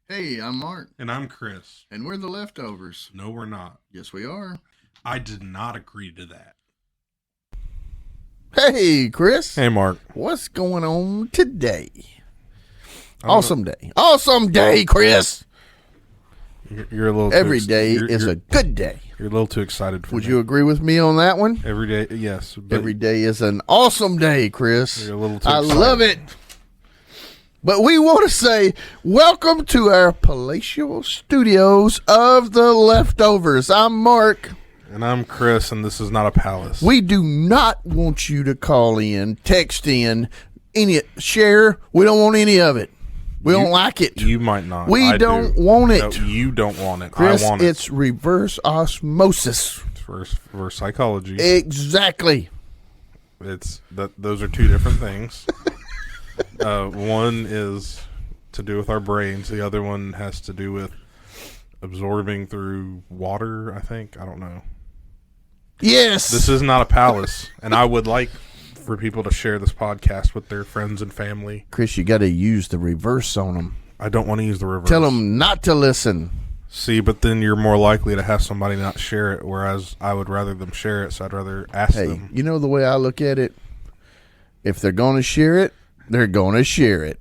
Hey, I'm Mark, And I'm Chris. and we're the Leftovers. No, we're not. Yes, we are. I did not agree to that. Hey, Chris. Hey, Mark. What's going on today? Awesome day. Awesome day, Chris. You're a little Every day is a good day. You're a little too excited for Would me. you agree with me on that one? Every day, yes. But Every day is an awesome day, Chris. You're a little too I excited. love it. But we want to say welcome to our palatial studios of the Leftovers. I'm Mark. And I'm Chris, and this is not a palace. We do not want you to call in, text in, share. We don't want any of it. We don't like it. You might not. We I don't do. want it. No, you don't want it. Chris, I want it. it's reverse osmosis. For psychology. Exactly. It's that. Those are two different things. One is to do with our brains. The other one has to do with absorbing through water, I think. I don't know. Yes. This is not a palace, and I would like for people to share this podcast with their friends and family. Chris, you got to use the reverse on them. I don't want to use the reverse. Tell them not to listen. See, but then you're more likely to have somebody not share it, whereas I would rather them share it, so I'd rather ask Hey, them. you know the way I look at it? If they're going to share it, they're going to share it.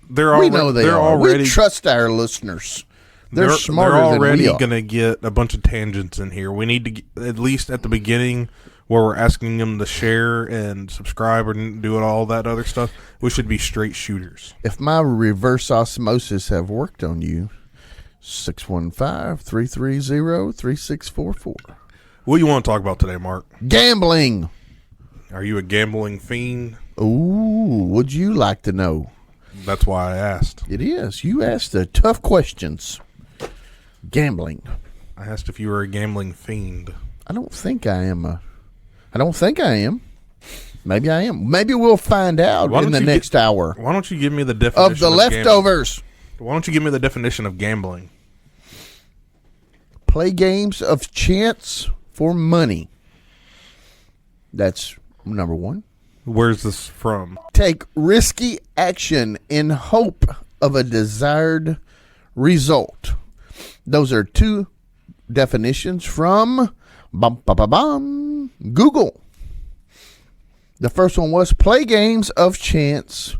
We know they they're are. already We trust our listeners. They're smarter they're than already we are. going to get a bunch of tangents in here. We need to get, at least at the beginning, where we're asking them to share and subscribe and do all that other stuff. We should be straight shooters. If my reverse osmosis have worked on you, 615-330-3644. What do you want to talk about today, Mark? Gambling. Are you a gambling fiend? Ooh, would you like to know? That's why I asked. It is. You asked the tough questions. Gambling. I asked if you were a gambling fiend. I don't think I am. I don't think I am. Maybe I am. Maybe we'll find out in the next hour Why don't you give me the definition of the gambling? Leftovers. Why don't you give me the definition of gambling? Play games of chance for money. That's number one. Where's this from? Take risky action in hope of a desired result. Those are two definitions from Google. The first one was play games of chance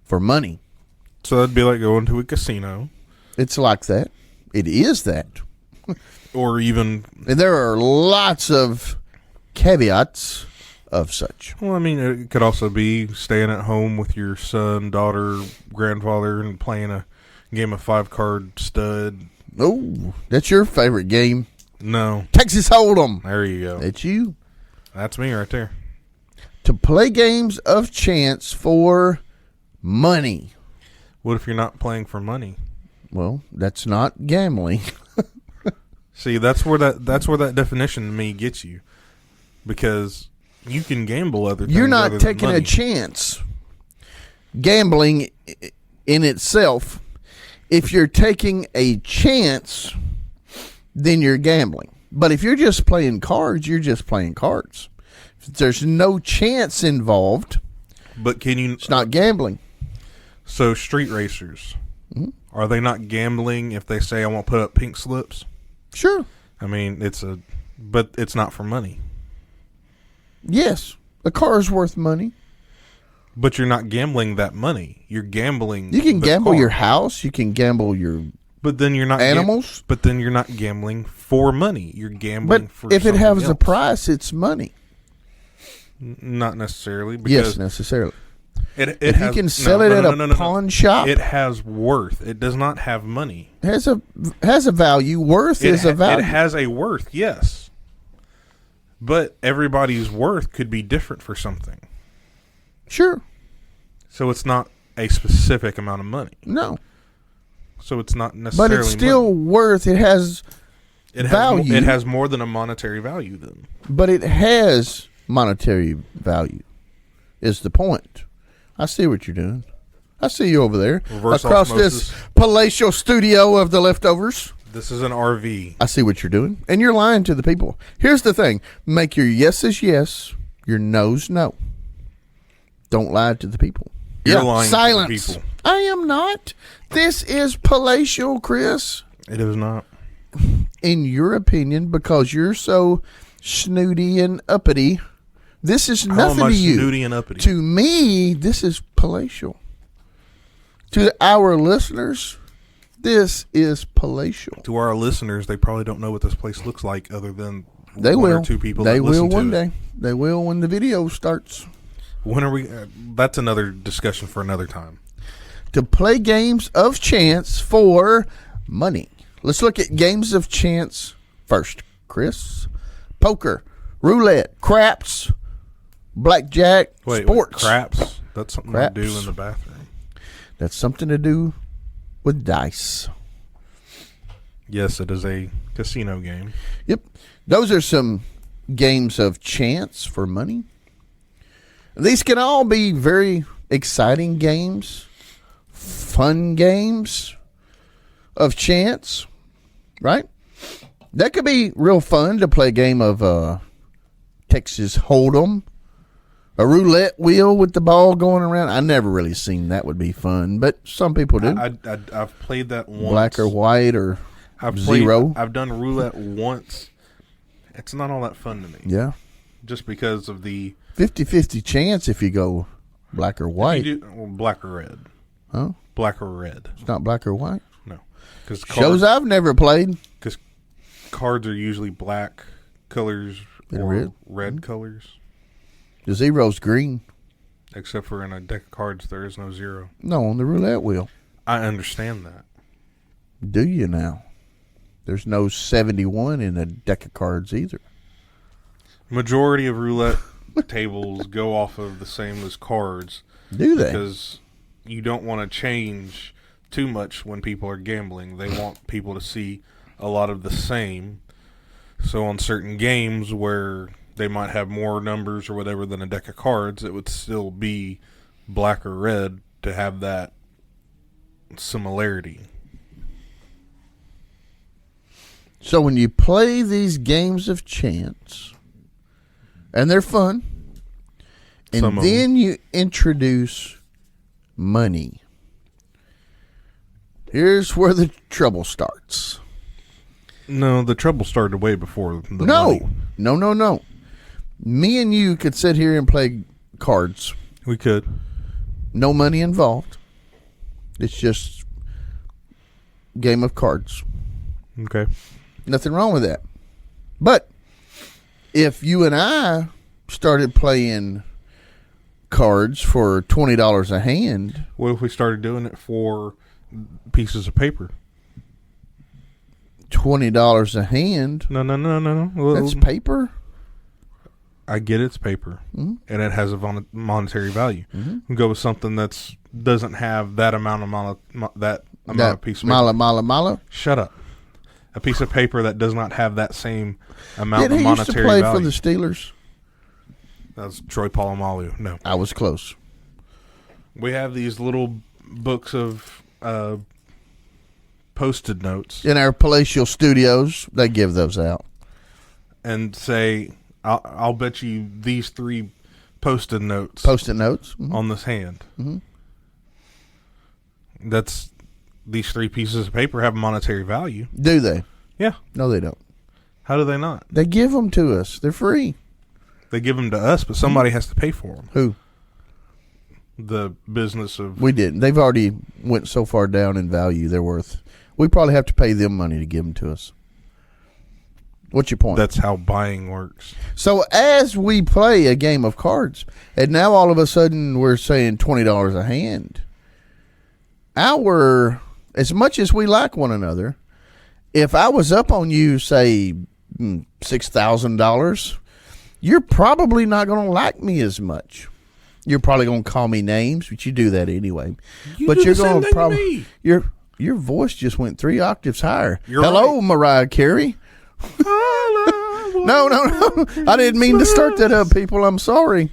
for money. So that'd be like going to a casino. It's like that. It is that. Or even, And there are lots of caveats of such. well, I mean, it could also be staying at home with your son, daughter, grandfather, and playing a game of 5-card stud. Oh, that's your favorite game. No. Texas Hold'em. There you go. That's you. That's me right there. To play games of chance for money. What if you're not playing for money? Well, that's not gambling. See, that's where that definition to me gets you. Because you can gamble other things. You're not other than taking a money. chance. Gambling in itself, if you're taking a chance, then you're gambling. But if you're just playing cards, you're just playing cards. If there's no chance involved, But can you? it's not gambling. So street racers, are they not gambling if they say I won't put up pink slips? Sure. I mean, but it's not for money. Yes. A car is worth money. But you're not gambling that money. You're gambling. You can the gamble car. your house. You can gamble your But then you're not animals. but then you're not gambling for money. You're gambling But for. if it something has a else. price, it's money. Not necessarily. Yes, Because necessarily. it If has, you can sell it at a pawn shop, it has worth. It does not have money. has a value. Worth is a value. It has a worth, yes. But everybody's worth could be different for something. Sure. So it's not a specific amount of money. No. So it's not necessarily But it's still money. worth. It has value. It has more than a monetary value then. But it has monetary value, is the point. I see what you're doing. I see you over there. Reverse across osmosis. this palatial studio of the Leftovers. This is an RV. I see what you're doing. And you're lying to the people. Here's the thing. Make your yeses yes, your no's no. Don't lie to the people. You're lying to the silence. people. I am not. This is palatial, Chris. It is not. In your opinion, because you're so snooty and uppity, this is How nothing am I to you. snooty and uppity? To me, this is palatial. To our listeners, this is palatial. To our listeners, they probably don't know what this place looks like other than They one will. or two people They that will listen to one it. day. They will when the video starts. When are we? That's another discussion for another time. To play games of chance for money. Let's look at games of chance first, Chris. Poker, roulette, craps, blackjack, Wait, sports. craps? That's something Craps. I do in the bathroom. That's something to do with dice. Yes, it is a casino game. Yep. Those are some games of chance for money. These can all be very exciting games, fun games of chance, right? That could be real fun to play a game of Texas Hold'em, a roulette wheel with the ball going around. I never really seen that would be fun, but some people do. I've played that once. Black or white or zero. I've done roulette once. It's not all that fun to me. Yeah. Just because of the 50-50 chance if you go black or white. black or red. Huh? Black or red. It's not black or white. No, because Shows I've never played. cards are usually black colors And or red. red colors. The zero's green. Except for in a deck of cards, there is no zero. No, on the roulette wheel. I understand that. Do you now? There's no 71 in a deck of cards either. Majority of roulette tables go off of the same as cards. Do they? Because you don't want to change too much when people are gambling. They want people to see a lot of the same. So on certain games where they might have more numbers or whatever than a deck of cards, it would still be black or red to have that similarity. So when you play these games of chance, and they're fun, and Some of then you introduce money, here's where the trouble starts. No, the trouble started way before the No. money. No. Me and you could sit here and play cards. We could. No money involved. It's just game of cards. Okay. Nothing wrong with that. But if you and I started playing cards for $20 a hand, What if we started doing it for pieces of paper? $20 a hand, No. Well, that's paper. I get it's paper, Mm-hmm. and it has a monetary value. We go with something that's doesn't have that amount of piece of paper. Mala. Shut up. A piece of paper that does not have that same amount Did of he used to monetary play value. for the Steelers? That's Troy Polamalu. No. I was close. We have these little books of Post-it notes In our palatial studios, they give those out. and say, I'll bet you these 3 Post-it notes Post-it notes. Mhm. on this hand. That's these 3 pieces of paper have monetary value. Do they? Yeah. No, they don't. How do they not? They give them to us. They're free. They give them to us, but somebody has to pay for them. Who? The business of We didn't. They've already went so far down in value. They're worth. We probably have to pay them money to give them to us. What's your point? that's how buying works. So as we play a game of cards, and now all of a sudden we're saying $20 a hand. As much as we like one another, if I was up on you, say $6,000, you're probably not going to like me as much. You're probably going to call me names, but you do that anyway. But do you're the same going thing to to probably me. your voice just went 3 octaves higher. You're Hello, right. Mariah Carey. No. I didn't mean to start that up, people. I'm sorry.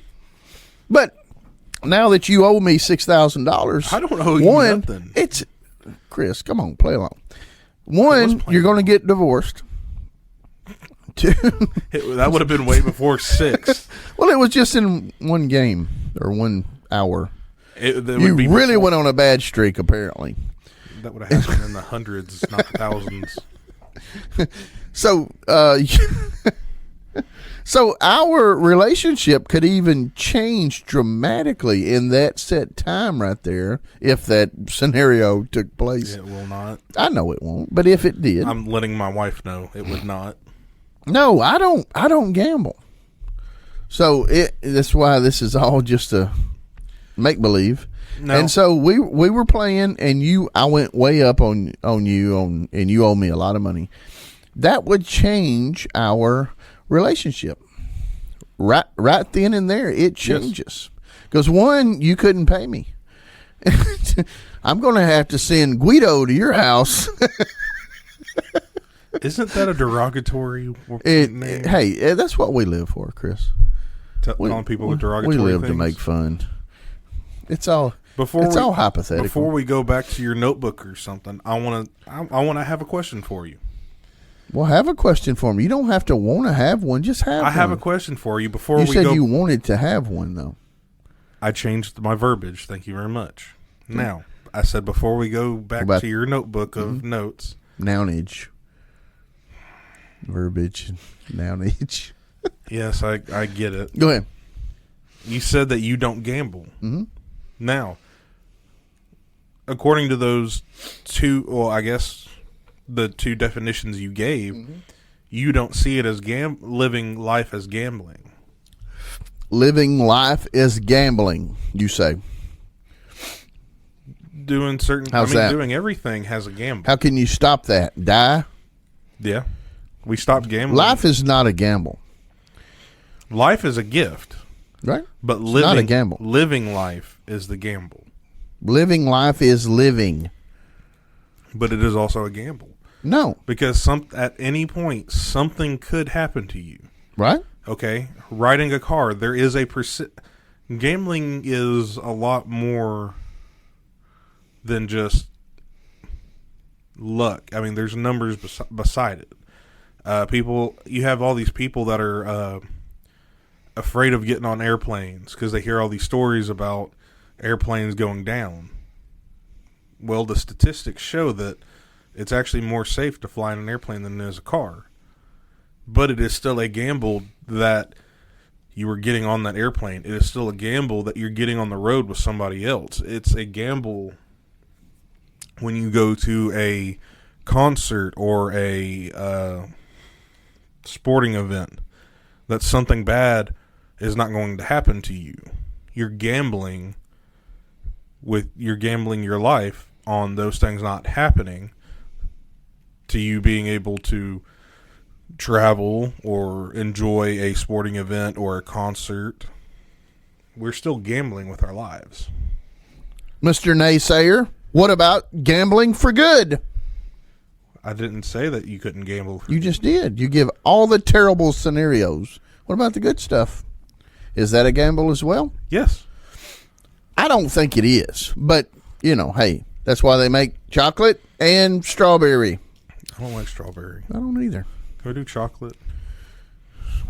But now that you owe me $6,000, I don't owe you nothing. It's Chris. Come on, play along. One, you're going to get divorced. Two, That would have been way before 6. well, it was just in one game or 1 hour. You really went on a bad streak, apparently. That would have happened in the hundreds, not the thousands. So, so our relationship could even change dramatically in that set time right there if that scenario took place. It will not. I know it won't, but if it did, I'm letting my wife know it would not. no, I don't gamble. So that's why this is all just a make believe. No. And so we were playing, and I went way up on you and you owe me a lot of money. That would change our relationship. Right then and there, it changes. Because one, you couldn't pay me. I'm going to have to send Guido to your house. Isn't that a derogatory name? Hey, that's what we live for, Chris. Calling people with derogatory We live things? to make fun. It's all hypothetical. Before we go back to your notebook or something, I want to have a question for you. Well, have a question for me. You don't have to want to have one. Just have one. I have a question for you before You we said go. you wanted to have one, though. I changed my verbiage. Thank you very much. Now, I said before we go back to your notebook of notes. Nounage. Verbiage. Nounage. Yes, I get it. Go ahead. You said that you don't gamble. Mm-hmm. Now, according to those two, well, I guess the two definitions you gave, you don't see it as living life as gambling. Living life is gambling, you say. Doing doing everything has a gamble. How can you stop that? Die? Yeah. We stopped gambling. Life is not a gamble. Life is a gift. Right? But It's not a gamble. Living life is the gamble. Living life is living. But it is also a gamble. No. Because at any point, something could happen to you. Right? Okay? Riding a car, there is gambling is a lot more than just luck. I mean, there's numbers beside it. You have all these people that are afraid of getting on airplanes because they hear all these stories about airplanes going down. Well, the statistics show that it's actually more safe to fly in an airplane than it is a car. But it is still a gamble that you were getting on that airplane. It is still a gamble that you're getting on the road with somebody else. It's a gamble when you go to a concert or a sporting event that something bad is not going to happen to you. You're gambling your life on those things not happening to you being able to travel or enjoy a sporting event or a concert. We're still gambling with our lives. Mr. Naysayer, what about gambling for good? I didn't say that you couldn't gamble. You just did. You give all the terrible scenarios. What about the good stuff? Is that a gamble as well? Yes. I don't think it is. But, hey, that's why they make chocolate and strawberry. I don't like strawberry. I don't either. Can we do chocolate?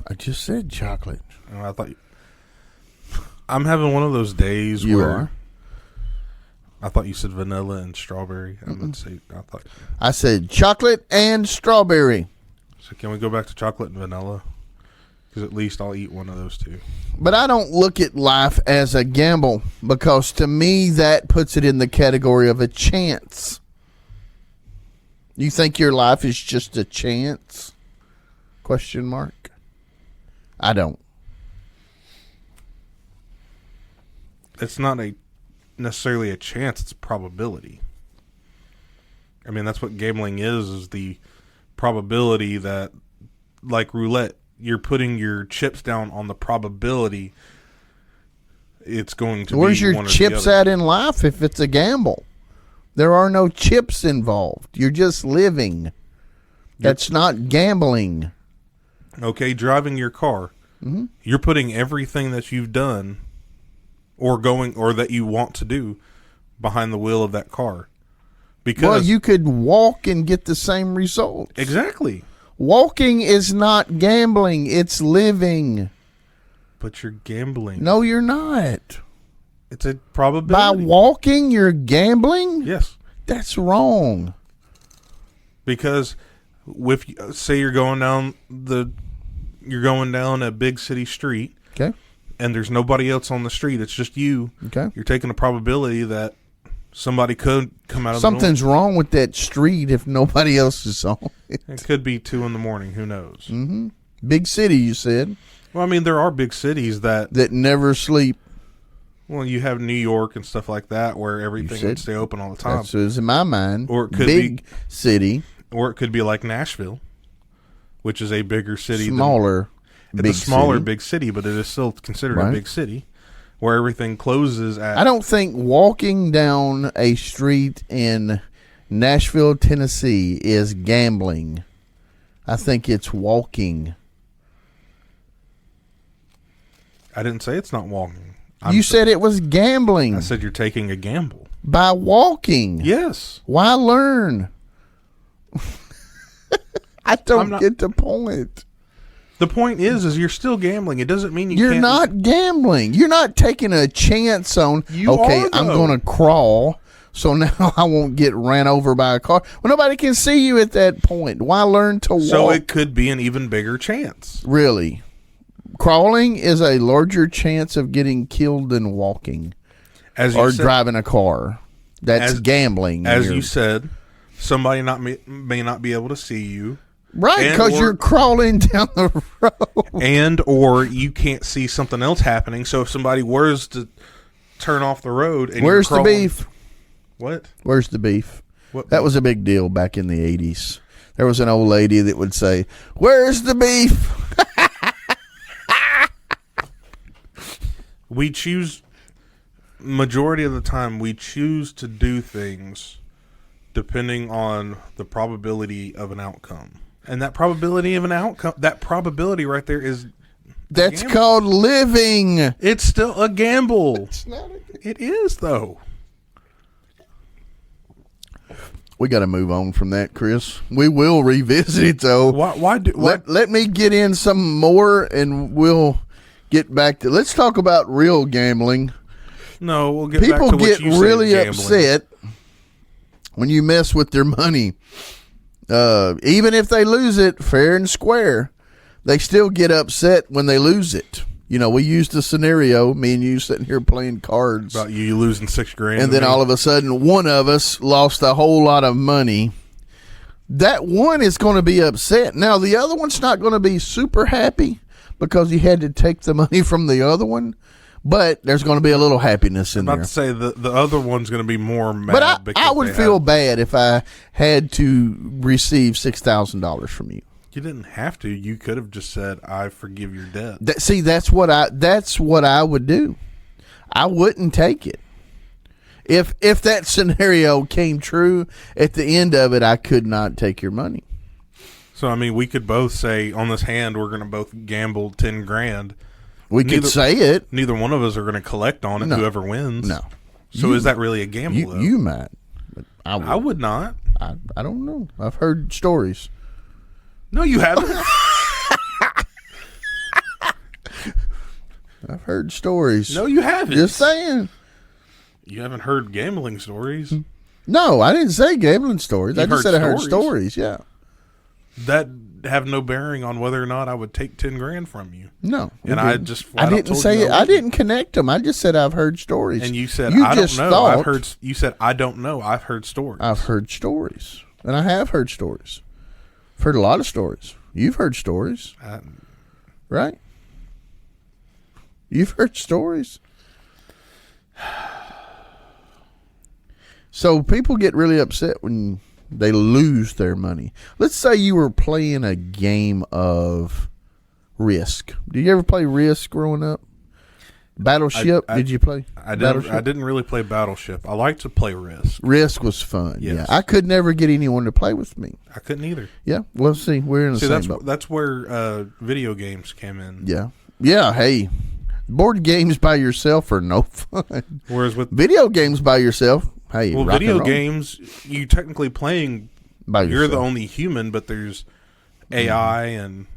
I just said chocolate. Oh, I thought I'm having one of those days You where are? I thought you said vanilla and strawberry. I said chocolate and strawberry. So can we go back to chocolate and vanilla? Because at least I'll eat one of those two. But I don't look at life as a gamble because to me that puts it in the category of a chance. You think your life is just a chance? Question mark. I don't. It's not necessarily a chance, it's a probability. I mean, that's what gambling is the probability that, like roulette, you're putting your chips down on the probability it's going to Where's be your one or chips the other. at in life if it's a gamble? There are no chips involved. You're just living. That's not gambling. Okay, driving your car. Mm-hmm. You're putting everything that you've done or that you want to do behind the wheel of that car. Because you could walk and get the same results. Exactly. Walking is not gambling. It's living. But you're gambling. No, you're not. It's a By probability. walking, you're gambling? Yes. That's wrong. Because with say you're going down a big city street Okay. and there's nobody else on the street, it's just you. Okay. You're taking a probability that somebody could come out of Something's wrong with that street if nobody else is on it. It could be 2 a.m. Who knows? Mm-hmm. Big city, you said, Well, I mean, there are big cities that never sleep. well, you have New York and stuff like that where everything said- would stay open all the time. That's in my mind. Or it could big city, Or it could be like Nashville, which is a bigger city smaller. than big it's a smaller city. big city, but it is still considered a Right. big city where everything closes at I don't think walking down a street in Nashville, Tennessee is gambling. I think it's walking. I didn't say it's not walking. You said it was gambling I said you're taking a gamble. by walking. Yes. Why learn? I I'm don't not- get the point. The point is you're still gambling. It doesn't mean You're can't. not gambling. You're not taking a chance on, You okay, are, I'm though. going to crawl, so now I won't get ran over by a car. Well, nobody can see you at that point. Why learn to walk? So it could be an even bigger chance. Really? Crawling is a larger chance of getting killed than walking As you or said, driving a car. That's As- gambling. as You're- you said, somebody may not be able to see you, right, and because or- you're crawling down the road. and or you can't see something else happening. So if somebody was to turn off the road, and Where's you're the crawling, beef? What? Where's the beef? What? That was a big deal back in the 80s. There was an old lady that would say, "Where's the beef?" We choose. Majority of the time, we choose to do things depending on the probability of an outcome, and that probability of an outcome, that probability right there is. That's gamble. called living. It's still a gamble. It's not a- It is though. We got to move on from that, Chris. We will revisit it, though. Why? Let me get in some more, and we'll get back to. Let's talk about real gambling. No, we'll get People back to what get you say really is gambling. upset when you mess with their money. Even if they lose it fair and square, they still get upset when they lose it. You know, we used a scenario, me and you sitting here playing cards, about you losing $6,000, and then all of a sudden one of us lost a whole lot of money. That one is going to be upset. Now, the other one's not going to be super happy because he had to take the money from the other one, but there's going to be a little happiness in about there. to say the other one's going to be more mad. But because I would they feel have- bad if I had to receive $6,000 from you. You didn't have to. You could have just said, "I forgive your debt." See, that's what I would do. I wouldn't take it. If that scenario came true, at the end of it, I could not take your money. So I mean, we could both say on this hand we're going to both gamble $10,000. We could Neither- say it. Neither one of us are going to collect on it. No. Whoever wins. No. So You- is that really a gamble? though? You might. But I I would not. I don't know. I've heard stories. No, you haven't. I've heard stories. No, you haven't. Just saying. You haven't heard gambling stories No, I didn't say gambling stories. I You've just heard said I heard stories. stories. Yeah. that have no bearing on whether or not I would take $10,000 from you. No. we And I didn't. just I flat out didn't told say you it. I I wouldn't. didn't connect them. I just said I've heard stories. And you said, You "I don't just know." thought- I've heard. You said, "I don't know." I've heard stories. I've heard stories. And I have heard stories. I've heard a lot of stories. You've heard stories, right? You've heard stories. So people get really upset when they lose their money. Let's say you were playing a game of Risk. Did you ever play Risk growing up? Battleship? Did you play? I Battleship? didn't really play Battleship. I like to play Risk. Risk was fun. Yes. Yeah, I could never get anyone to play with me. I couldn't either. Yeah, well, see, we're in the See, same boat. that's where video games came in. Yeah, yeah. Hey, board games by yourself are no fun. Whereas with Video games by yourself, hey, well, rock and video roll. games, you technically playing. by You're yourself. the only human, but there's AI and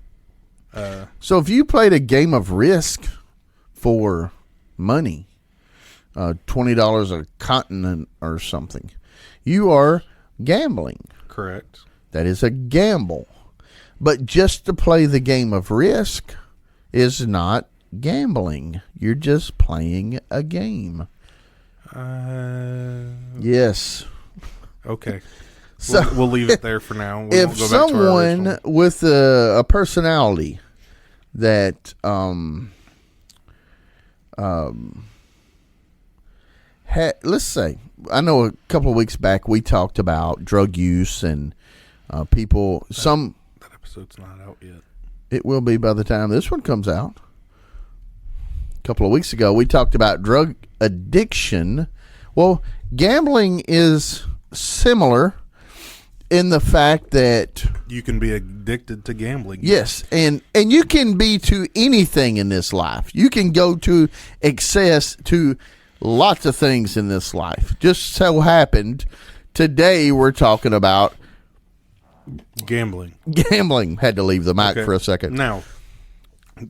So if you played a game of Risk for money, $20 a continent or something. You are gambling. Correct. That is a gamble. But just to play the game of Risk is not gambling. You're just playing a game. Yes. Okay. So We'll leave it there for now. if won't go back to our someone original. with a personality that let's say, I know a couple of weeks back we talked about drug use and people. That episode's not out yet. It will be by the time this one comes out. A couple of weeks ago we talked about drug addiction. Well, gambling is similar in the fact that You can be addicted to gambling. yes, and you can be to anything in this life. You can go to excess to lots of things in this life. Just so happened today we're talking about Gambling. gambling. Had to leave the mic Okay. for a second. Now,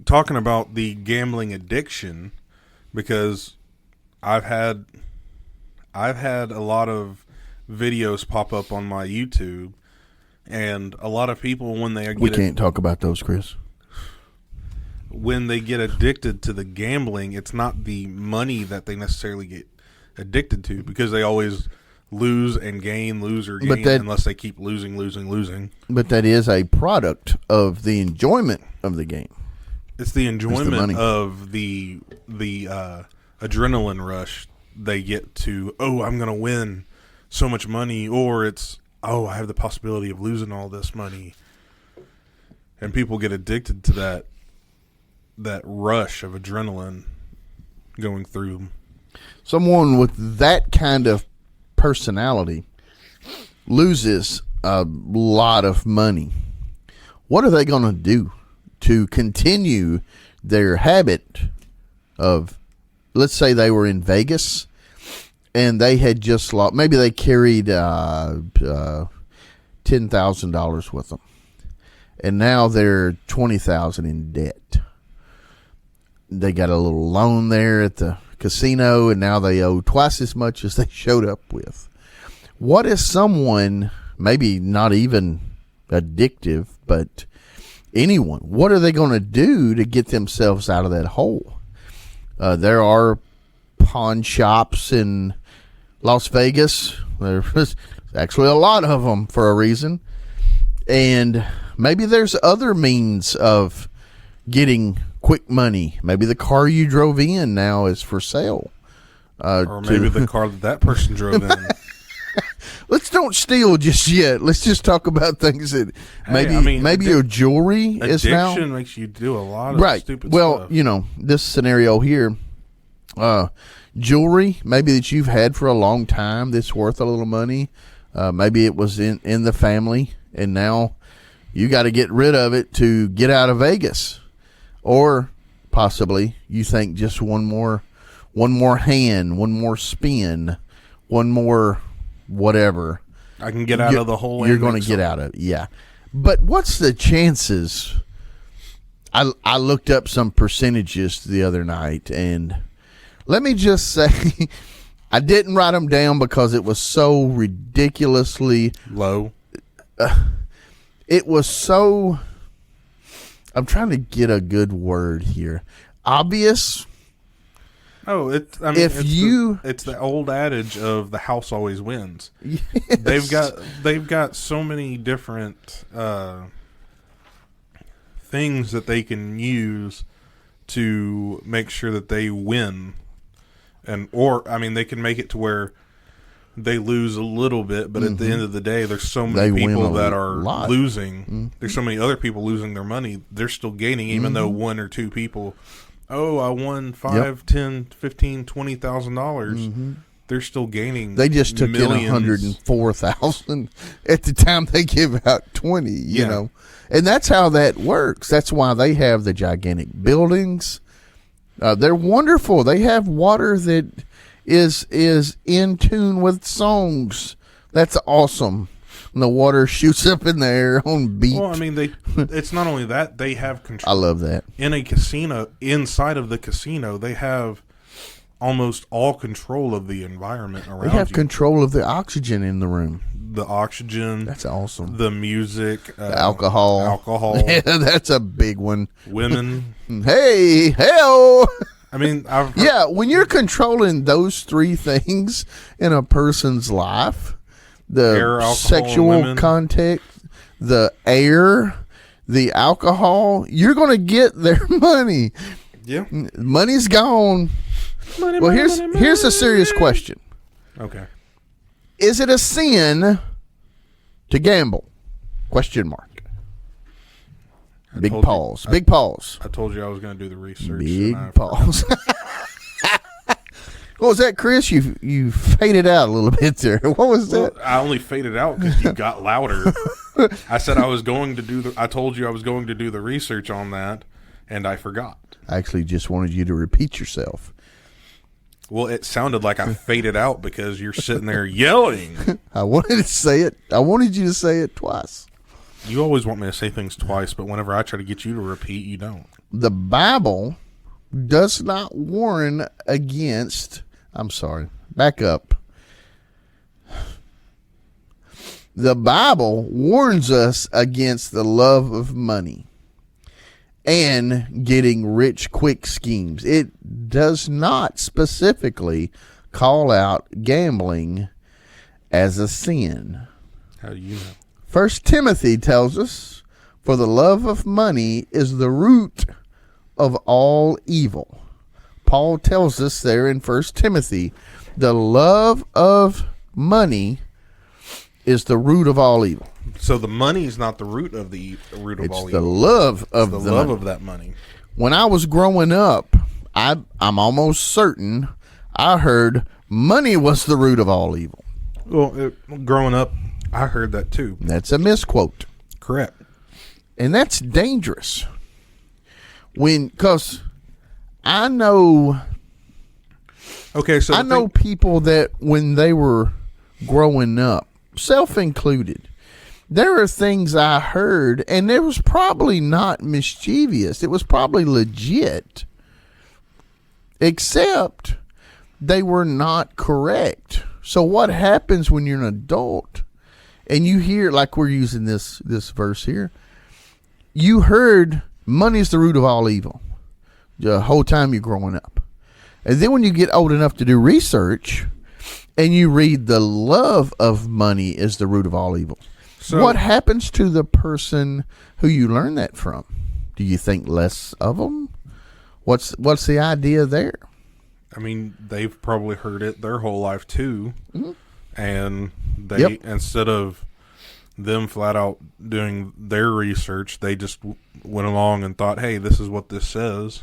talking about the gambling addiction, because I've had a lot of videos pop up on my YouTube, and a lot of people when they We can't talk about those, Chris. when they get addicted to the gambling, it's not the money that they necessarily get addicted to, because they always lose and gain, lose or gain, unless they keep losing. But that is a product of the enjoyment of the game. It's the enjoyment money. of the adrenaline rush they get to, oh, I'm going to win so much money, or it's, oh, I have the possibility of losing all this money. And people get addicted to that rush of adrenaline going through them. Someone with that kind of personality loses a lot of money. What are they going to do to continue their habit of, let's say they were in Vegas and they had just lost, maybe they carried $10,000 with them, and now they're $20,000 in debt. They got a little loan there at the casino, and now they owe twice as much as they showed up with. What is someone, maybe not even addictive, but anyone, what are they going to do to get themselves out of that hole? There are pawn shops in Las Vegas. There's actually a lot of them for a reason. And maybe there's other means of getting quick money. Maybe the car you drove in now is for sale. Or maybe the car that person drove in. Let's don't steal just yet. Let's just talk about things that maybe your jewelry is now. Addiction makes you do a lot of stupid stuff. Well, you know, this scenario here, jewelry maybe that you've had for a long time that's worth a little money. Maybe it was in the family, and now you got to get rid of it to get out of Vegas. Or possibly you think just one more hand, one more spin, one more whatever, I can get out of the hole. You're going to get out of it, yeah. But what's the chances? I looked up some percentages the other night, and let me just say, I didn't write them down because it was so ridiculously low. It was so. I'm trying to get a good word here. Obvious. Oh, it's the old adage of the house always wins. Yes. They've got so many different things that they can use to make sure that they win, they can make it to where they lose a little bit, but at the end of the day, there's so many people that are losing. Mm-hmm. There's so many other people losing their money. They're still gaining, even though one or two people. Oh, I won $5, $10, $15, $20,000. They're still gaining. They just took millions. in $104,000 at the time they give out 20. You know, and that's how that works. That's why they have the gigantic buildings. They're wonderful. They have water that is in tune with songs. That's awesome. And the water shoots up in the air on beat. Well, it's not only that, they have control. I love that. In a casino, inside of the casino, they have almost all control of the environment around We have you. control of the oxygen in the room. The oxygen, That's awesome. the music, The alcohol. Yeah, that's a big one. women. Hey, hell. I mean, I've heard, Yeah, when you're controlling those three things in a person's life, the Air, alcohol, and sexual women. contact, the air, the alcohol, you're going to get their money. yeah. Money's gone. Money, Well, money, here's a serious question. Okay. Is it a sin to gamble? Question mark. Big told you- pause. Big pause. I told you I was going to do the research. Big and I pause. What was that, Chris? You faded out a little bit there. What was Well, that? I only faded out because you got louder. I said I was going to do I told you I was going to do the research on that, and I forgot. I actually just wanted you to repeat yourself. Well, it sounded like I faded out because you're sitting there yelling. I wanted to say it. I wanted you to say it twice. You always want me to say things twice, but whenever I try to get you to repeat, you don't. The Bible does not warn against. I'm sorry. Back up. The Bible warns us against the love of money and getting rich quick schemes. It does not specifically call out gambling as a sin. How do you know? 1 Timothy tells us, for the love of money is the root of all evil. Paul tells us there in 1 Timothy, the love of money is the root of all evil. So the money is not the root of root of It's all the evil. love of It's the the love money. of that money. When I was growing up, I'm almost certain I heard money was the root of all evil. Well, growing up, I heard that too. That's a misquote. Correct. And that's dangerous. Because I know Okay, so I know people that when they were growing up, self included, there are things I heard, and it was probably not mischievous. It was probably legit, except they were not correct. So what happens when you're an adult and you hear, like we're using this verse here, you heard money's the root of all evil the whole time you're growing up. And then when you get old enough to do research and you read the love of money is the root of all evil, So- what happens to the person who you learn that from? Do you think less of them? What's the idea there? I mean, they've probably heard it their whole life too, and they Yep. instead of them flat out doing their research, they just went along and thought, "Hey, this is what this says."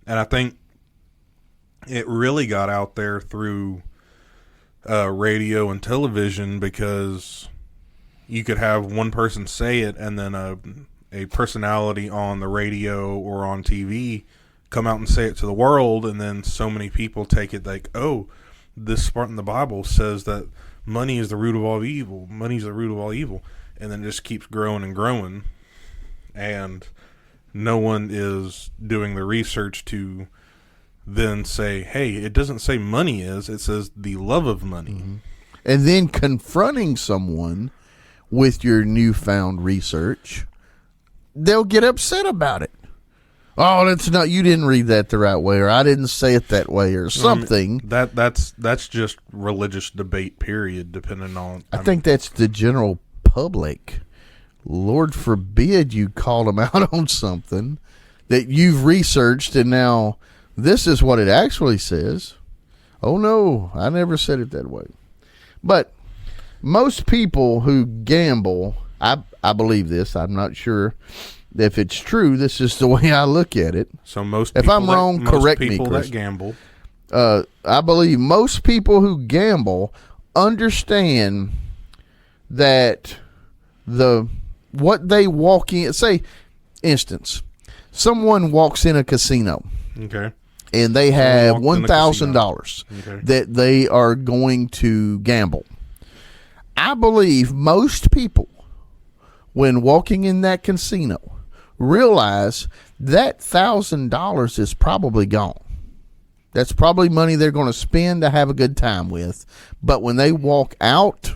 And I think it really got out there through radio and television, because you could have one person say it and then a personality on the radio or on TV come out and say it to the world, and then so many people take it like, oh, this part in the Bible says that money is the root of all evil. Money is the root of all evil. And then it just keeps growing and growing. And no one is doing the research to then say, hey, it doesn't say money is, it says the love of money. And then confronting someone with your newfound research, they'll get upset about it. Oh, that's not, you didn't read that the right way, or I didn't say it that way, or something. That's just religious debate, period, depending on... I think that's the general public. Lord forbid you call them out on something that you've researched and now this is what it actually says. Oh no, I never said it that way. But most people who gamble, I believe this, I'm not sure if it's true, this is the way I look at it. So most If people I'm wrong, correct me, people Chris. that gamble, I believe most people who gamble understand that what they walk in, say, instance, someone walks in a casino okay, and they have walked in a $1,000 okay, that they are going to gamble. I believe most people, when walking in that casino, realize that $1,000 is probably gone. That's probably money they're going to spend to have a good time with. But when they walk out,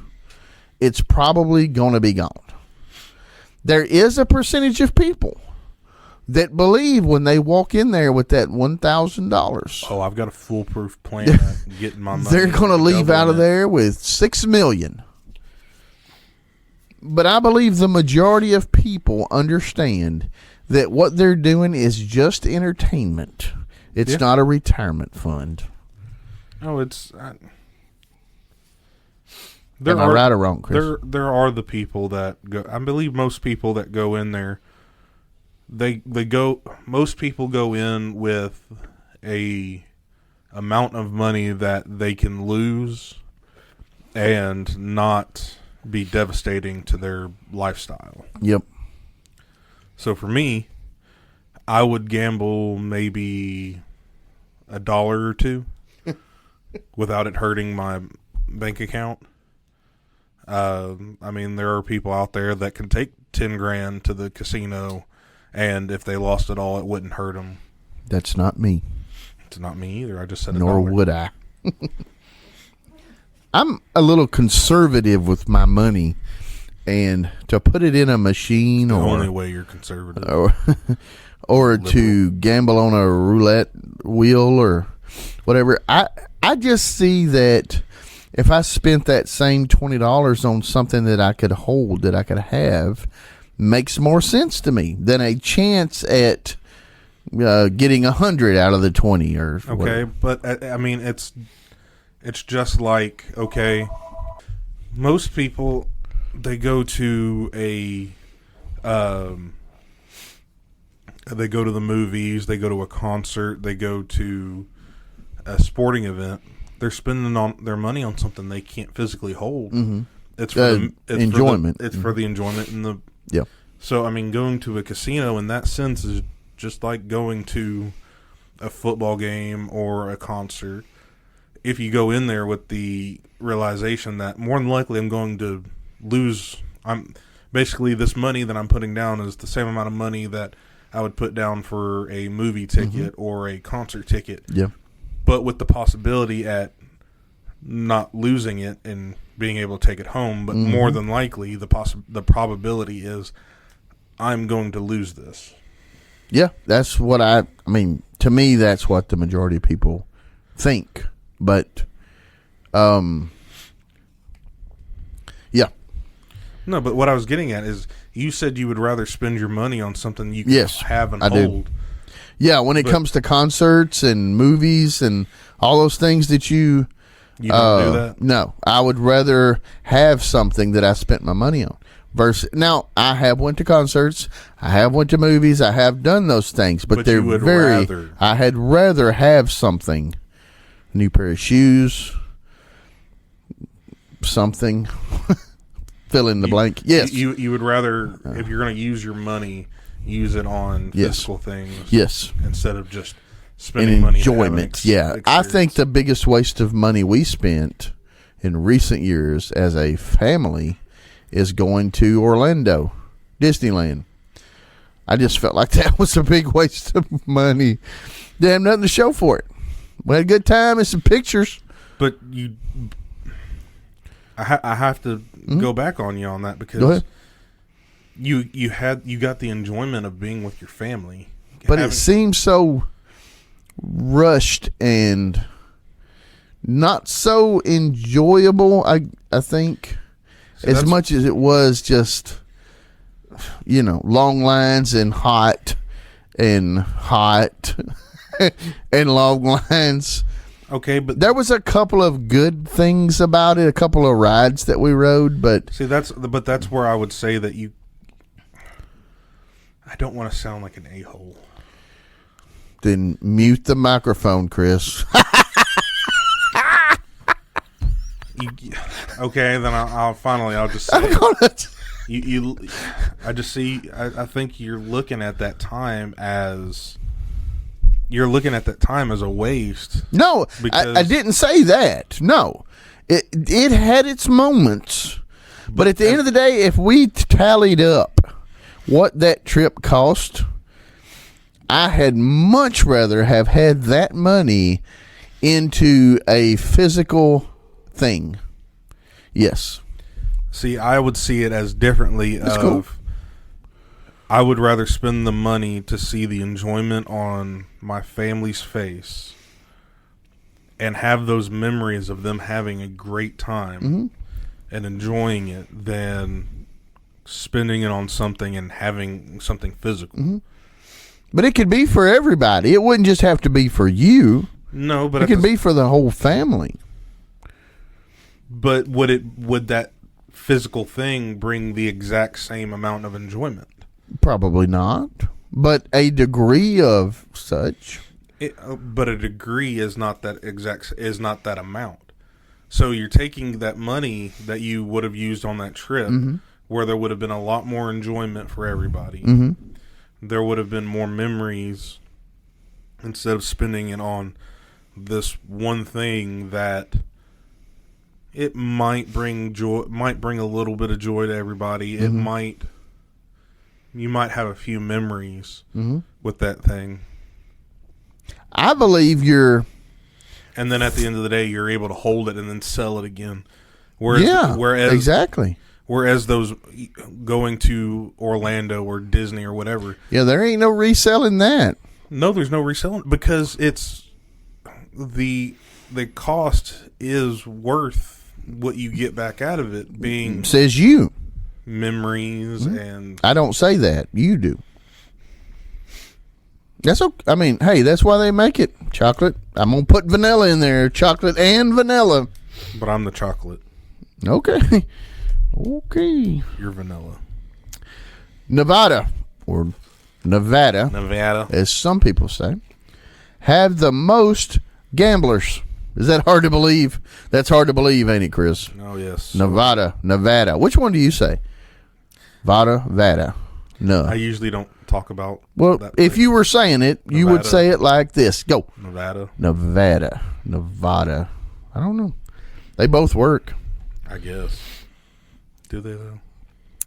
it's probably going to be gone. There is a percentage of people that believe when they walk in there with that $1,000, Oh, I've got a foolproof plan at getting my money. they're going to leave out of doubling it. there with $6 million. But I believe the majority of people understand that what they're doing is just entertainment. It's Yeah. not a retirement fund. No, it's. Am I right or wrong, Chris? There are the people that go. I believe most people that go in there, they go. Most people go in with a amount of money that they can lose, and not be devastating to their lifestyle. Yep. So for me, I would gamble maybe $1 or $2 without it hurting my bank account. I mean, there are people out there that can take 10 grand to the casino, and if they lost it all, it wouldn't hurt them. That's not me. It's not me either. I just said Nor $1. would I. I'm a little conservative with my money, and to put it in a machine The only or way you're conservative. or to gamble on a roulette wheel or whatever, I just see that if I spent that same $20 on something that I could hold, that I could have, makes more sense to me than a chance at getting 100 out of the 20 or Okay, whatever. but I mean, it's just like, okay, most people, they go to they go to the movies, they go to a concert, they go to a sporting event. They're spending on their money on something they can't physically hold. Mm-hmm. It's for enjoyment. It's for the enjoyment and the. Yeah. So I mean, going to a casino in that sense is just like going to a football game or a concert. If you go in there with the realization that more than likely I'm going to lose, I'm basically this money that I'm putting down is the same amount of money that I would put down for a movie ticket or a concert ticket. Yeah. But with the possibility at not losing it and being able to take it home, but more than likely the probability is I'm going to lose this. Yeah, that's what I mean, to me, that's what the majority of people think. But, yeah. No, but what I was getting at is you said you would rather spend your money on something you can Yes, have and I do. hold. Yeah, when it comes to concerts and movies and all those things that You don't do that? No, I would rather have something that I spent my money on. Versus, now, I have went to concerts, I have went to movies, I have done those things, but they're you would very. rather. I had rather have something, a new pair of shoes, something. Fill in the blank. Yes. You would rather, if you're going to use your money, use it on Yes. physical things. Yes. Instead of just And spending money and having enjoyment. Yeah. I think experience. the biggest waste of money we spent in recent years as a family is going to Orlando, Disneyland. I just felt like that was a big waste of money. They have nothing to show for it. We had a good time and some pictures. But I have to go back on you on that Go because ahead. you got the enjoyment of being with your family. But Having- it seems so rushed and not so enjoyable, I think, See, as that's- much as it was just, long lines and hot and long lines. Okay, but There was a couple of good things about it, a couple of rides that we rode, but see that's where I would say that you. I don't want to sound like an a-hole. then mute the microphone, Chris. Okay, then I'll just say I'm gonna I think you're looking at that time as a waste. No, Because- I didn't say that. No, it had its moments, but at the end of the day, if we tallied up what that trip cost, I had much rather have had that money into a physical thing. Yes. See, I would see it as differently. That's cool. I would rather spend the money to see the enjoyment on my family's face and have those memories of them having a great time and enjoying it than spending it on something and having something physical. But it could be for everybody. It wouldn't just have to be for you. No, but it could be for the whole family. But would that physical thing bring the exact same amount of enjoyment? Probably not. But a degree of such. But a degree is not that amount. So you're taking that money that you would have used on that trip, where there would have been a lot more enjoyment for everybody. There would have been more memories instead of spending it on this one thing that it might bring joy, might bring a little bit of joy to everybody. You might have a few memories with that thing. I believe and then at the end of the day, you're able to hold it and then sell it again. Whereas exactly. Whereas those going to Orlando or Disney or whatever. Yeah, there ain't no reselling that. No, there's no reselling because it's the cost is worth what you get back out of it being says you memories and I don't say that. You do. That's okay. I mean, hey, that's why they make it chocolate. I'm gonna put vanilla in there, chocolate and vanilla. But I'm the chocolate. Okay. Okay. You're vanilla. Nevada, or Nevada, as some people say, have the most gamblers. Is that hard to believe? That's hard to believe, ain't it, Chris? Oh, yes. Nevada. Which one do you say? Vada. No. I usually don't talk about that. If you were saying it, you would say it like this. Go. Nevada. I don't know. They both work. I guess. Do they, though?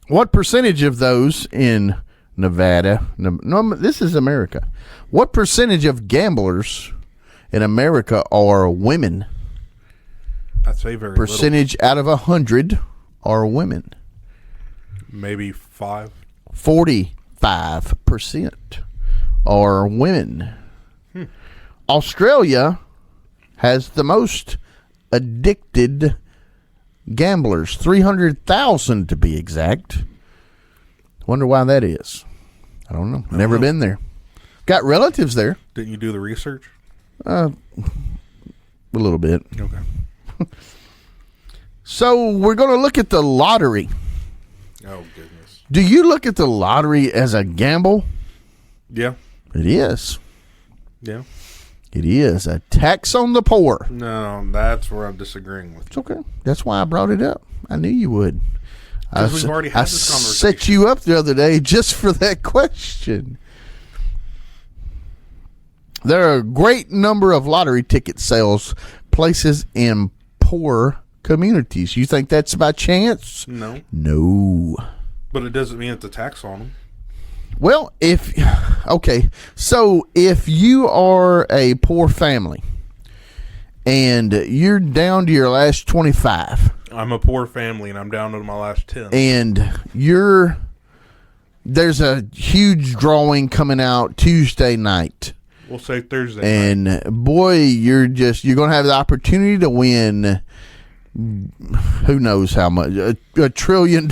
What percentage of those in Nevada? No, this is America. What percentage of gamblers in America are women? I'd say very percentage little. Out of 100 are women. Maybe 5. 45% are women. Australia has the most addicted gamblers, 300,000 to be exact. Wonder why that is. I don't know. Never been there. Got relatives there. Didn't you do the research? A little bit. Okay. So we're going to look at the lottery. Oh, goodness. Do you look at the lottery as a gamble? Yeah. It is. Yeah. It is a tax on the poor. No, that's where I'm disagreeing with. It's okay. That's why I brought it up. I knew you would. Because we've already had this conversation. I set you up the other day just for that question. There are a great number of lottery ticket sales places in poor communities. You think that's by chance? No. No. But it doesn't mean it's a tax on them. Well, so if you are a poor family and you're down to your last 25. I'm a poor family and I'm down to my last 10. And there's a huge drawing coming out Tuesday night. We'll say Thursday night. And boy, you're going to have the opportunity to win who knows how much, $1 trillion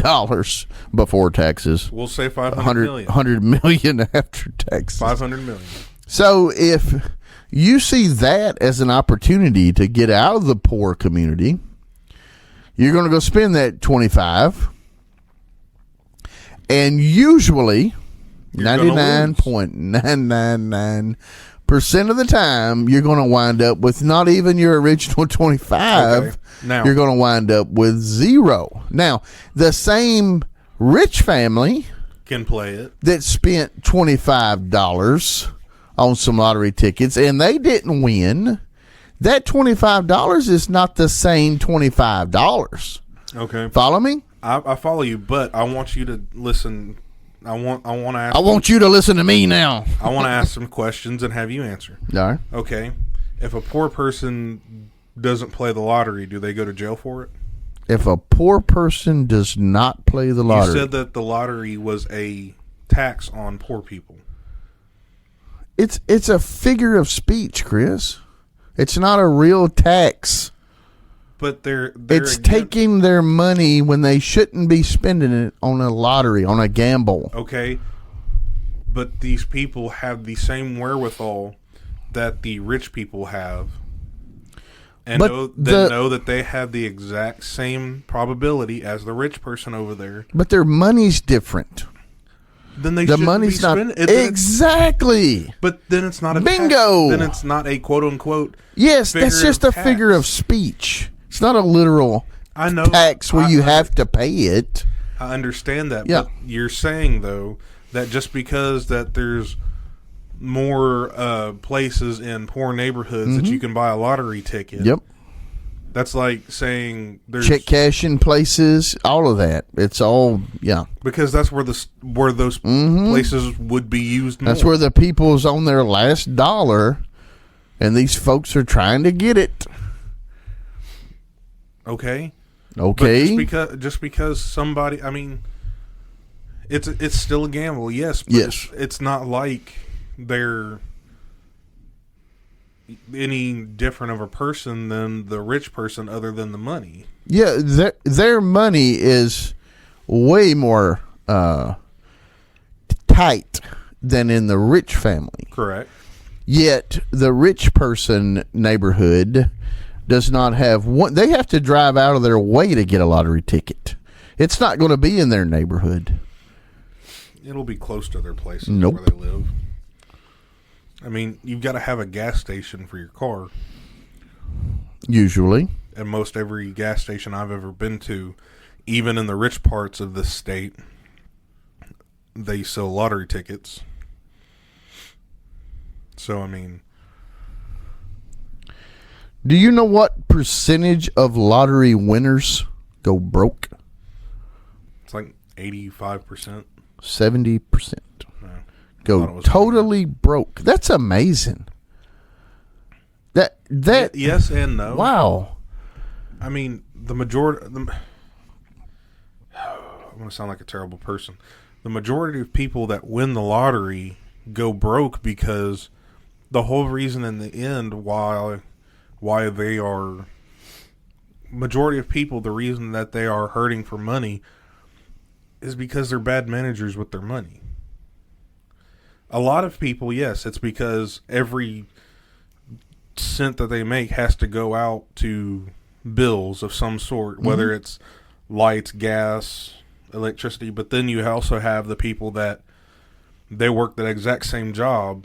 before taxes. We'll say 500 million. 100 million after taxes. 500 million. So if you see that as an opportunity to get out of the poor community, you're going to go spend that 25, and usually 99.999% of the time, you're going to wind up with not even your original 25. Okay. Now, you're going to wind up with 0. Now, the same rich family can play it that spent $25 on some lottery tickets and they didn't win. That $25 is not the same $25. Okay. Follow me? I follow you, but I want you to listen. I want to ask. I want you to listen to me now. I want to ask some questions and have you answer. All right. Okay. If a poor person doesn't play the lottery, do they go to jail for it? If a poor person does not play the lottery. You said that the lottery was a tax on poor people. It's a figure of speech, Chris. It's not a real tax. But it's taking their money when they shouldn't be spending it on a lottery, on a gamble. Okay. But these people have the same wherewithal that the rich people have. And know that they have the exact same probability as the rich person over there. But their money's different. Then they the shouldn't money's be not spending exactly. But then it's not a bingo. Tax. Then it's not a quote unquote. Yes, that's just a figure of speech. It's not a literal tax where you have to pay it. I understand that. Yeah. But you're saying though that just because that there's more places in poor neighborhoods that you can buy a lottery ticket. Yep. That's like saying there's check cashing places, all of that. It's all because that's where those places would be used more. That's where the people's on their last dollar, and these folks are trying to get it. Okay. But just because somebody, I mean, it's still a gamble, yes. But yes. It's not like they're any different of a person than the rich person other than the money. Yeah, their money is way more tight than in the rich family. Correct. Yet the rich person neighborhood does not have one. They have to drive out of their way to get a lottery ticket. It's not going to be in their neighborhood. It'll be close to their places Nope. where they live. I mean, you've got to have a gas station for your car. Usually. And most every gas station I've ever been to, even in the rich parts of the state, they sell lottery tickets. So, I mean... Do you know what percentage of lottery winners go broke? It's like 85%. 70%. No, go totally broke. That's amazing. That yes and no. Wow. I mean, the majority... I'm going to sound like a terrible person. The majority of people that win the lottery go broke because the whole reason in the end why they are... Majority of people, the reason that they are hurting for money is because they're bad managers with their money. A lot of people, yes, it's because every cent that they make has to go out to bills of some sort, whether it's lights, gas, electricity. But then you also have the people that they work that exact same job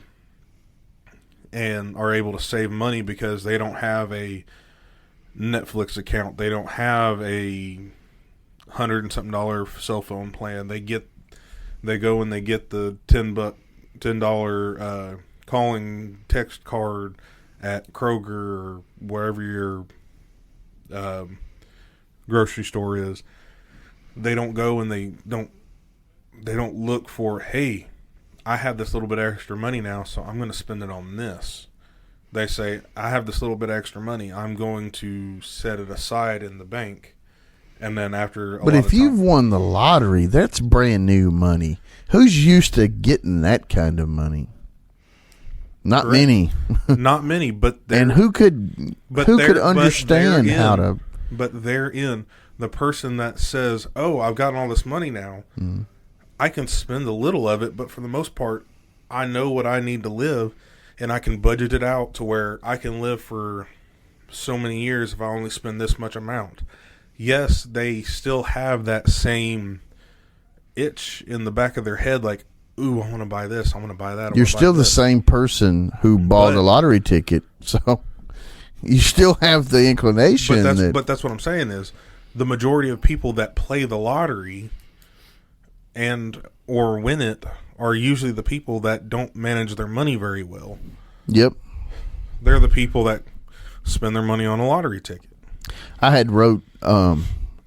and are able to save money because they don't have a Netflix account. They don't have a $100 and something cell phone plan. They go and they get the $10 calling text card at Kroger or wherever your grocery store is. They don't go and they don't look for, hey, I have this little bit extra money now, so I'm going to spend it on this. They say, I have this little bit extra money. I'm going to set it aside in the bank. And then after But if you've won the lottery, that's brand new money. Who's used to getting that kind of money? Not Correct. many. Not many, but and who could understand how to? But therein, the person that says, "Oh, I've gotten all this money now, I can spend a little of it, but for the most part, I know what I need to live, and I can budget it out to where I can live for so many years if I only spend this much amount." Yes, they still have that same itch in the back of their head, like, ooh, I want to buy this, I want to buy that. You're still the same person who bought a lottery ticket, so you still have the inclination. But that's what I'm saying is the majority of people that play the lottery and or win it are usually the people that don't manage their money very well. Yep. They're the people that spend their money on a lottery ticket. I had wrote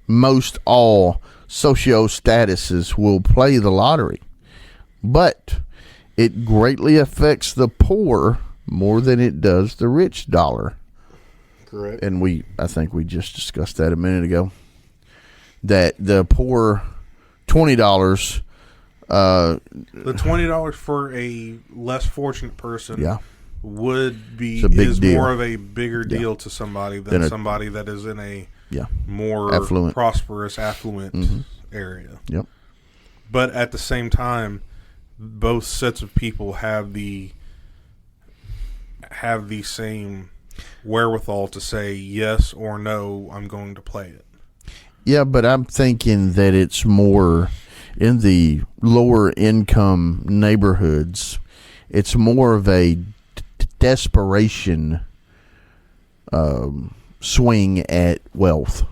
most all socio statuses will play the lottery, but it greatly affects the poor more than it does the rich dollar. Correct. And I think we just discussed that a minute ago. That the poor $20. The $20 for a less fortunate person. Yeah. Would be It's a big is deal. more of a bigger deal to somebody than somebody that is in a more affluent, prosperous, affluent area. Yep. But at the same time, both sets of people have the same wherewithal to say yes or no, I'm going to play it. Yeah, but I'm thinking that it's more in the lower income neighborhoods. It's more of a desperation swing at wealth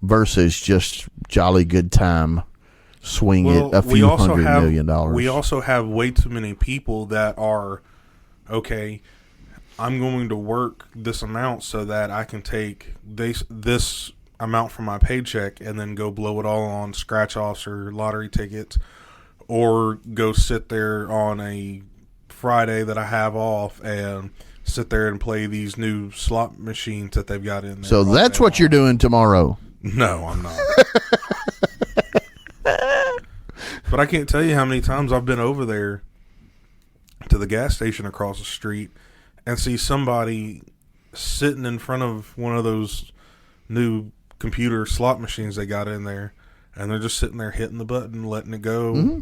versus just jolly good time swing at a few $100 million. We also have way too many people that are, okay, I'm going to work this amount so that I can take this amount from my paycheck and then go blow it all on scratch-offs or lottery tickets, or go sit there on a Friday that I have off and sit there and play these new slot machines that they've got in there. So that's what you're doing tomorrow. No, I'm not. But I can't tell you how many times I've been over there to the gas station across the street and see somebody sitting in front of one of those new computer slot machines they got in there, and they're just sitting there hitting the button, letting it go. Mm-hmm.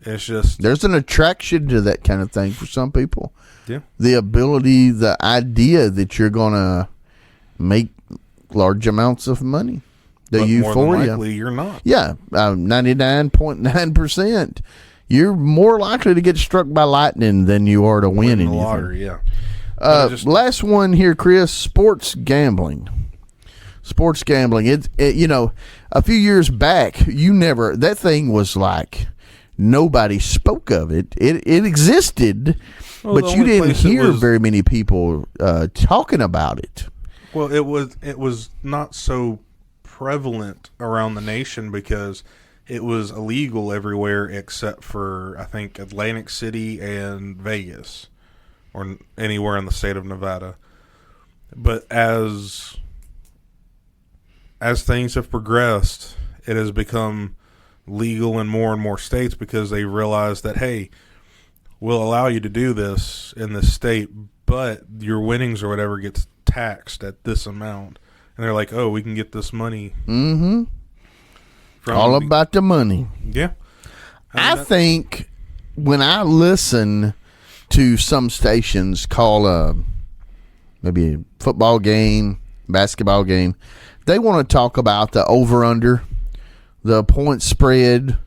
It's just, there's an attraction to that kind of thing for some people. Yeah. The ability, the idea that you're going to make large amounts of money. The euphoria. More than likely, you're not. Yeah, 99.9%. You're more likely to get struck by lightning than you are to win anything. The lottery, yeah. Last one here, Chris. Sports gambling. Sports gambling. It a few years back, that thing was like nobody spoke of it. It existed, but you didn't hear very many people talking about it. Well, it was not so prevalent around the nation because it was illegal everywhere except for, I think, Atlantic City and Vegas, or anywhere in the state of Nevada. But as things have progressed, it has become legal in more and more states because they realize that, hey, we'll allow you to do this in this state, but your winnings or whatever gets taxed at this amount. And they're like, oh, we can get this money. Mm-hmm. All about the money. Yeah. I think when I listen to some stations call maybe a football game, basketball game, they want to talk about the over-under, the point spread,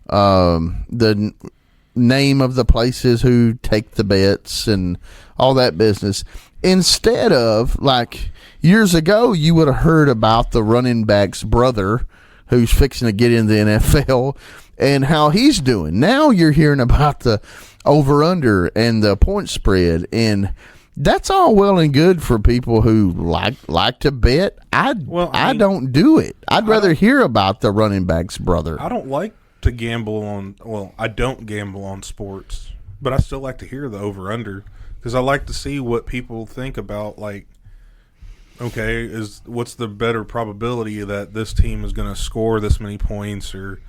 the name of the places who take the bets and all that business. Instead of, like, years ago, you would have heard about the running back's brother who's fixing to get in the NFL and how he's doing. Now you're hearing about the over-under and the point spread, and that's all well and good for people who like to bet. I don't do it. I'd rather hear about the running back's brother. I don't like to gamble on, I don't gamble on sports, but I still like to hear the over-under because I like to see what people think about, like, okay, what's the better probability that this team is going to score this many points, or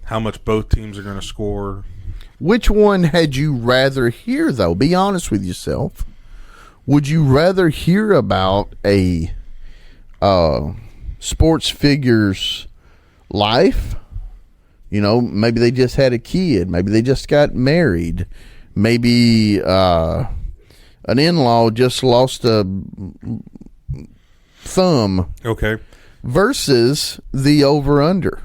how much both teams are going to score? Which one had you rather hear, though? Be honest with yourself. Would you rather hear about a sports figure's life? You know, maybe they just had a kid. Maybe they just got married. Maybe an in-law just lost a thumb. Okay. Versus the over-under.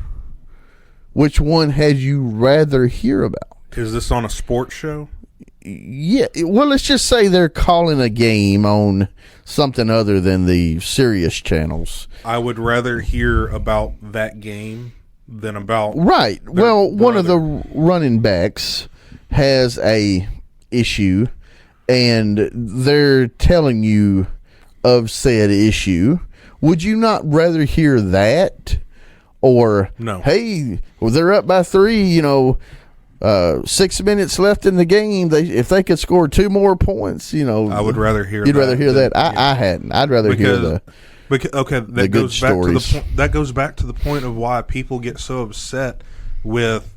Which one had you rather hear about? Is this on a sports show? Yeah. Well, let's just say they're calling a game on something other than the serious channels. I would rather hear about that game than about... Right. Well, one of the running backs has a issue, and they're telling you of said issue. Would you not rather hear that, or no? Hey, well, they're up by 3. You know, 6 minutes left in the game. If they could score 2 more points, I would rather hear. You'd rather hear that. I hadn't. I'd rather hear the. Okay, the good stories. That goes back to the point of why people get so upset with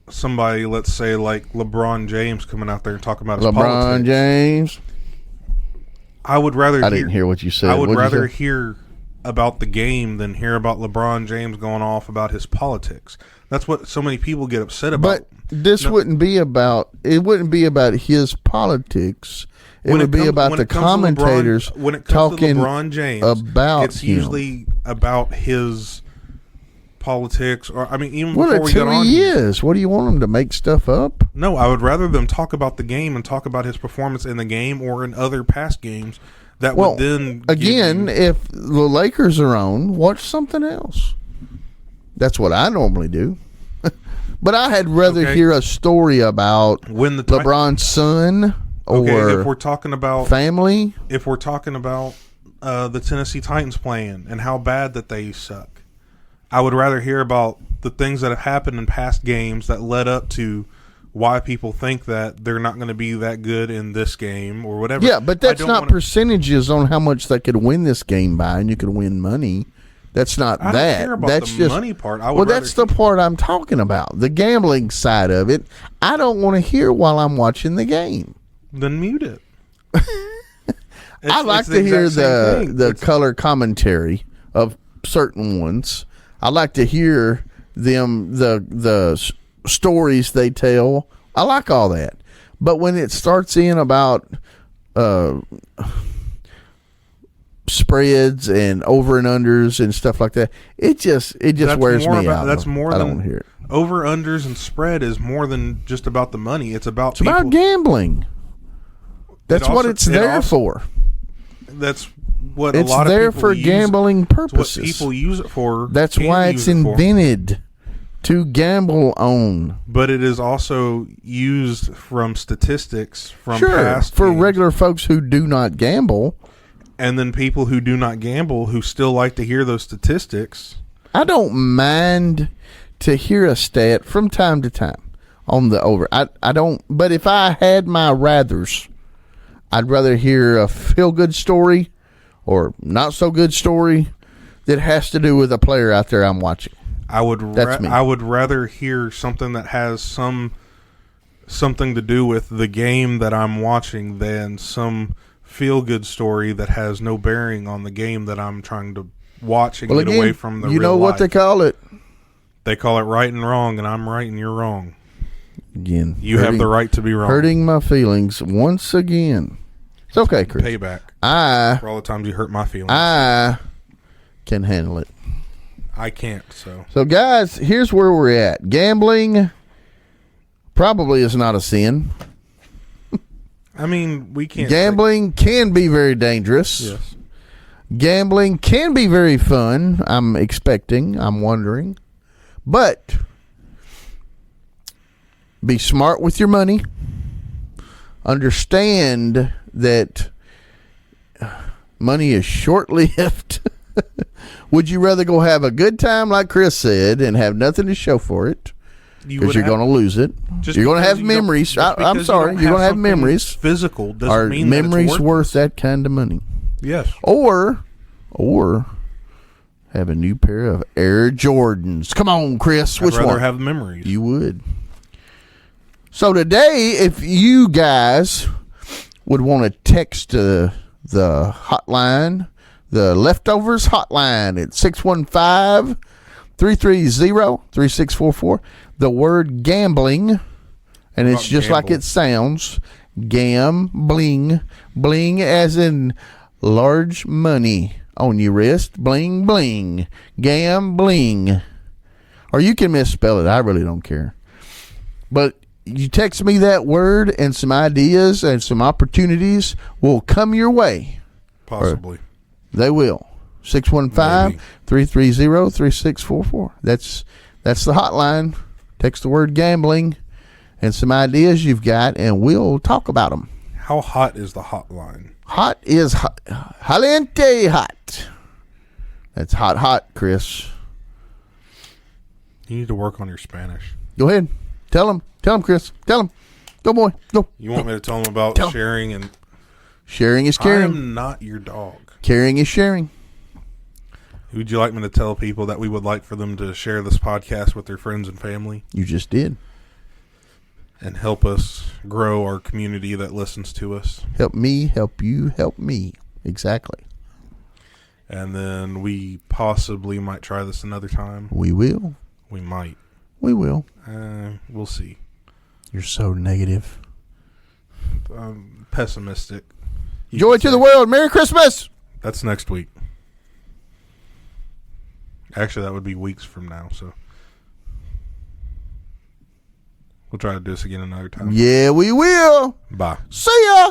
somebody, let's say like LeBron James, coming out there and talking about his politics. James. I would rather. I didn't hear what you said. I would rather hear about the game than hear about LeBron James going off about his politics. That's what so many people get upset about. But this wouldn't be about. It wouldn't be about his politics. It would be about the commentators when it comes talking to LeBron James about it's him. usually about his politics, or I mean, even Well, before that's we got who on. he is. What do you want him to make stuff up? No, I would rather them talk about the game and talk about his performance in the game or in other past games. That Well, would then again, if the Lakers are on, watch something else. That's what I normally do. But I had rather hear a story about when the LeBron's son or if we're talking about family. If we're talking about the Tennessee Titans playing and how bad that they suck, I would rather hear about the things that have happened in past games that led up to why people think that they're not going to be that good in this game or whatever. Yeah, but that's not percentages on how much they could win this game by, and you could win money. That's not I that. Don't care about that's the just money part. Well, that's the part I'm talking about. The gambling side of it. I don't want to hear while I'm watching the game. Then mute it. I like to hear the color commentary of certain ones. I like to hear them the stories they tell. I like all that. But when it starts in about spreads and over and unders and stuff like that, it just wears me out. That's more I than don't hear it. Over unders and spread is more than just about the money. It's about about gambling. That's what it's there for. That's what it's a lot of there people for use, gambling purposes. What people use it for. That's why it's invented to gamble on. But it is also used from statistics from past for games. regular folks who do not gamble. And then people who do not gamble who still like to hear those statistics. I don't mind to hear a stat from time to time on the over. I don't. But if I had my rathers, I'd rather hear a feel-good story or not so good story that has to do with a player out there I'm watching. I would rather hear something that has something to do with the game that I'm watching than some feel-good story that has no bearing on the game that I'm trying to watch and get away from the real life. You know what they call it? They call it right and wrong, and I'm right and you're wrong. Again, you have the right to be wrong. Hurting my feelings once again. It's okay, Chris. Payback. For all the times you hurt my feelings. I can handle it. I can't, so. So, guys, here's where we're at. Gambling probably is not a sin. I mean, we can't. Gambling can be very dangerous. Yes. Gambling can be very fun. I'm wondering. But be smart with your money. Understand that money is short-lived. Would you rather go have a good time, like Chris said, and have nothing to show for it? Because you're going to lose it. You're going to have memories. I'm sorry. You're going to have memories. Physical doesn't Are mean memories that it's worth that kind of money? Yes. Or have a new pair of Air Jordans. Come on, Chris. Which I'd rather one? have memories. You would. So today, if you guys would want to text the hotline, the Leftovers hotline at 615-330-3644, the word gambling, and it's just like it sounds, gambling, bling as in large money on your wrist, bling bling, gambling. Or you can misspell it, I really don't care. But you text me that word and some ideas and some opportunities will come your way. Possibly. They will. 615-330-3644. That's the hotline. Text the word gambling and some ideas you've got, and we'll talk about them. How hot is the hotline? Hot is hot. Caliente hot. That's hot, Chris. You need to work on your Spanish. Go ahead. Tell them, Chris. Tell them. Go, boy. Go. You want me to tell them about Tell 'em. sharing and Sharing is I caring. am not your dog. Caring is sharing. Would you like me to tell people that we would like for them to share this podcast with their friends and family You just did. and help us grow our community that listens to us? Help me, help you, help me. Exactly. And then we possibly might try this another time. We will. We might. We will. We'll see. You're so negative. I'm pessimistic. You Joy could to say. the world. Merry Christmas. That's next week. Actually, that would be weeks from now, so we'll try to do this again another time. Yeah, we will. Bye. See ya.